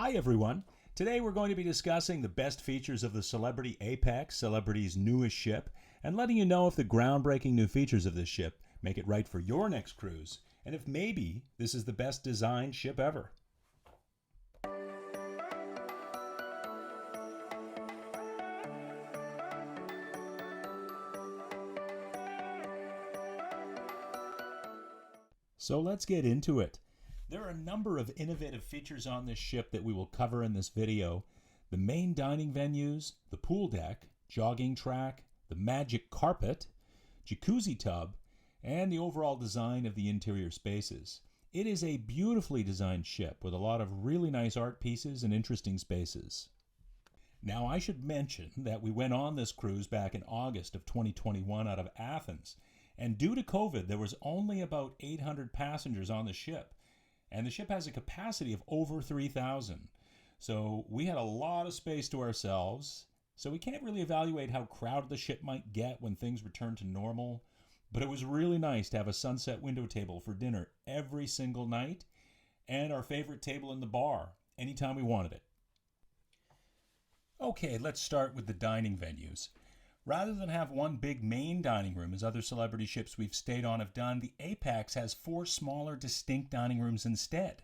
Hi everyone. Today we're going to be discussing the best features of the Celebrity Apex, Celebrity's newest ship, and letting you know if the groundbreaking new features of this ship make it right for your next cruise, and if maybe this is the best designed ship ever. So let's get into it. There are a number of innovative features on this ship that we will cover in this video. The main dining venues, the pool deck, jogging track, the magic carpet, jacuzzi tub, and the overall design of the interior spaces. It is a beautifully designed ship with a lot of really nice art pieces and interesting spaces. Now I should mention that we went on this cruise back in August of 2021 out of Athens, and due to COVID there was only about 800 passengers on the ship. And the ship has a capacity of over 3,000. So we had a lot of space to ourselves. So we can't really evaluate how crowded the ship might get when things return to normal. But it was really nice to have a sunset window table for dinner every single night, and our favorite table in the bar anytime we wanted it. Okay, let's start with the dining venues. Rather than have one big main dining room, as other celebrity ships we've stayed on have done, the Apex has 4 smaller, distinct dining rooms instead.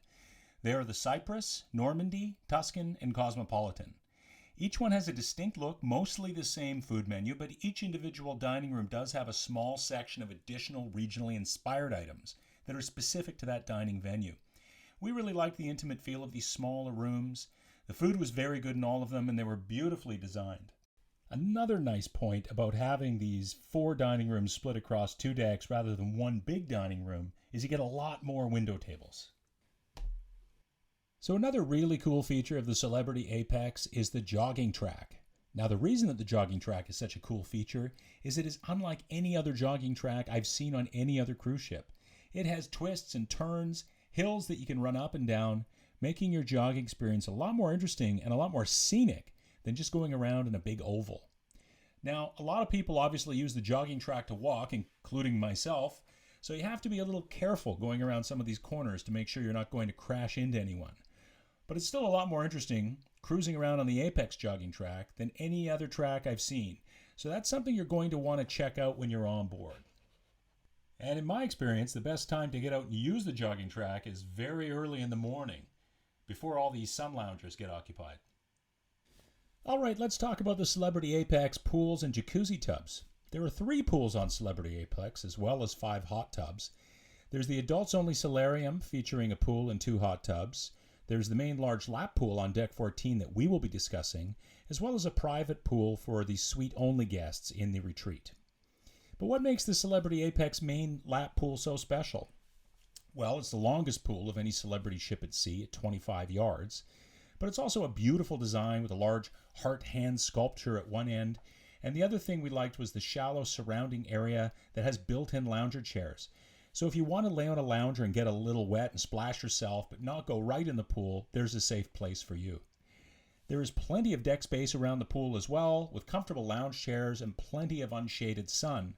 They are the Cyprus, Normandy, Tuscan, and Cosmopolitan. Each one has a distinct look, mostly the same food menu, but each individual dining room does have a small section of additional regionally inspired items that are specific to that dining venue. We really liked the intimate feel of these smaller rooms. The food was very good in all of them, and they were beautifully designed. Another nice point about having these 4 dining rooms split across 2 decks rather than one big dining room is you get a lot more window tables. So another really cool feature of the Celebrity Apex is the jogging track. Now the reason that the jogging track is such a cool feature is it is unlike any other jogging track I've seen on any other cruise ship. It has twists and turns, hills that you can run up and down, making your jogging experience a lot more interesting and a lot more scenic than just going around in a big oval. Now, a lot of people obviously use the jogging track to walk, including myself, so you have to be a little careful going around some of these corners to make sure you're not going to crash into anyone. But it's still a lot more interesting cruising around on the Apex jogging track than any other track I've seen, so that's something you're going to want to check out when you're on board. And in my experience, the best time to get out and use the jogging track is very early in the morning, before all these sun loungers get occupied. All right, let's talk about the Celebrity Apex pools and jacuzzi tubs. There are 3 pools on Celebrity Apex, as well as 5 hot tubs. There's the adults-only solarium, featuring a pool and 2 hot tubs. There's the main large lap pool on Deck 14 that we will be discussing, as well as a private pool for the suite-only guests in the retreat. But what makes the Celebrity Apex main lap pool so special? Well, it's the longest pool of any celebrity ship at sea at 25 yards. But it's also a beautiful design with a large heart hand sculpture at one end. And the other thing we liked was the shallow surrounding area that has built-in lounger chairs. So if you want to lay on a lounger and get a little wet and splash yourself but not go right in the pool, there's a safe place for you. There is plenty of deck space around the pool as well, with comfortable lounge chairs and plenty of unshaded sun,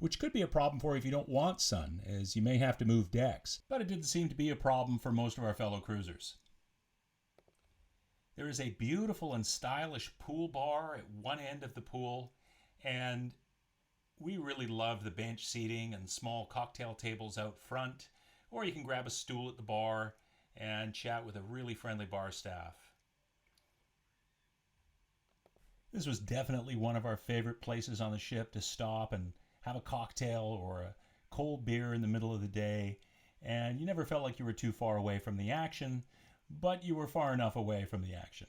which could be a problem for you if you don't want sun, as you may have to move decks. But it didn't seem to be a problem for most of our fellow cruisers. There is a beautiful and stylish pool bar at one end of the pool, and we really love the bench seating and small cocktail tables out front, or you can grab a stool at the bar and chat with a really friendly bar staff. This was definitely one of our favorite places on the ship to stop and have a cocktail or a cold beer in the middle of the day, and you never felt like you were too far away from the action, but you were far enough away from the action.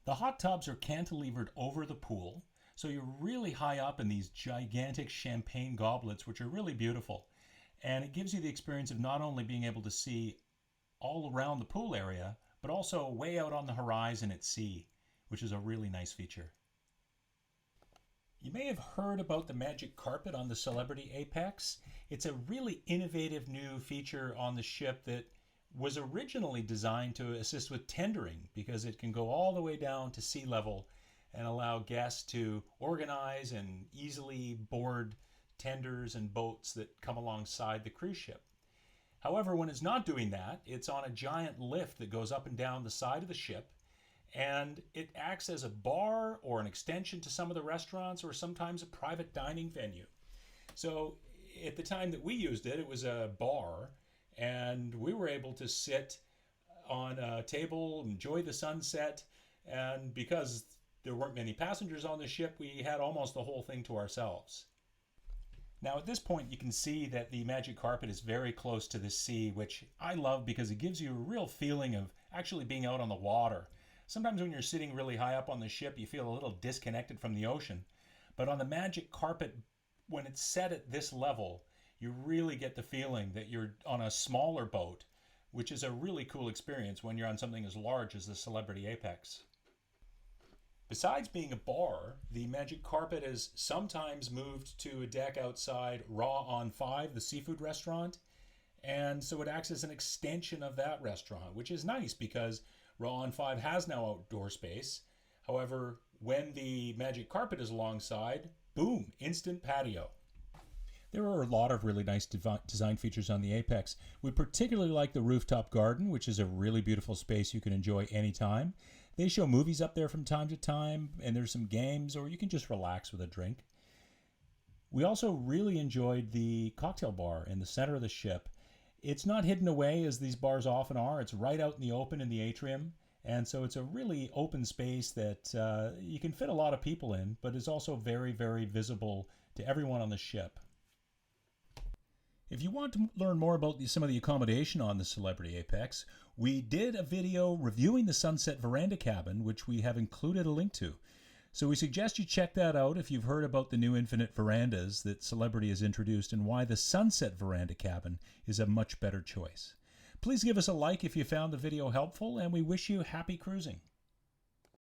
The hot tubs are cantilevered over the pool, so you're really high up in these gigantic champagne goblets, which are really beautiful. And it gives you the experience of not only being able to see all around the pool area, but also way out on the horizon at sea, which is a really nice feature. You may have heard about the magic carpet on the Celebrity Apex. It's a really innovative new feature on the ship that was originally designed to assist with tendering, because it can go all the way down to sea level and allow guests to organize and easily board tenders and boats that come alongside the cruise ship. However, when it's not doing that, it's on a giant lift that goes up and down the side of the ship, and it acts as a bar or an extension to some of the restaurants or sometimes a private dining venue. So at the time that we used it, it was a bar, and we were able to sit on a table, enjoy the sunset, and because there weren't many passengers on the ship, we had almost the whole thing to ourselves. Now at this point you can see that the magic carpet is very close to the sea, which I love because it gives you a real feeling of actually being out on the water. Sometimes when you're sitting really high up on the ship, you feel a little disconnected from the ocean. But on the magic carpet, when it's set at this level, you really get the feeling that you're on a smaller boat, which is a really cool experience when you're on something as large as the Celebrity Apex. Besides being a bar, the magic carpet is sometimes moved to a deck outside Raw on 5, the seafood restaurant, and so it acts as an extension of that restaurant, which is nice because Raw on 5 has now outdoor space. However, when the magic carpet is alongside, boom, instant patio. There are a lot of really nice design features on the Apex. We particularly like the Rooftop Garden, which is a really beautiful space you can enjoy anytime. They show movies up there from time to time, and there's some games, or you can just relax with a drink. We also really enjoyed the cocktail bar in the center of the ship. It's not hidden away as these bars often are. It's right out in the open in the atrium, and so it's a really open space that you can fit a lot of people in, but is also very, very visible to everyone on the ship. If you want to learn more about some of the accommodation on the Celebrity Apex, we did a video reviewing the Sunset Veranda cabin, which we have included a link to. So we suggest you check that out if you've heard about the new infinite verandas that Celebrity has introduced and why the Sunset Veranda cabin is a much better choice. Please give us a like if you found the video helpful, and we wish you happy cruising.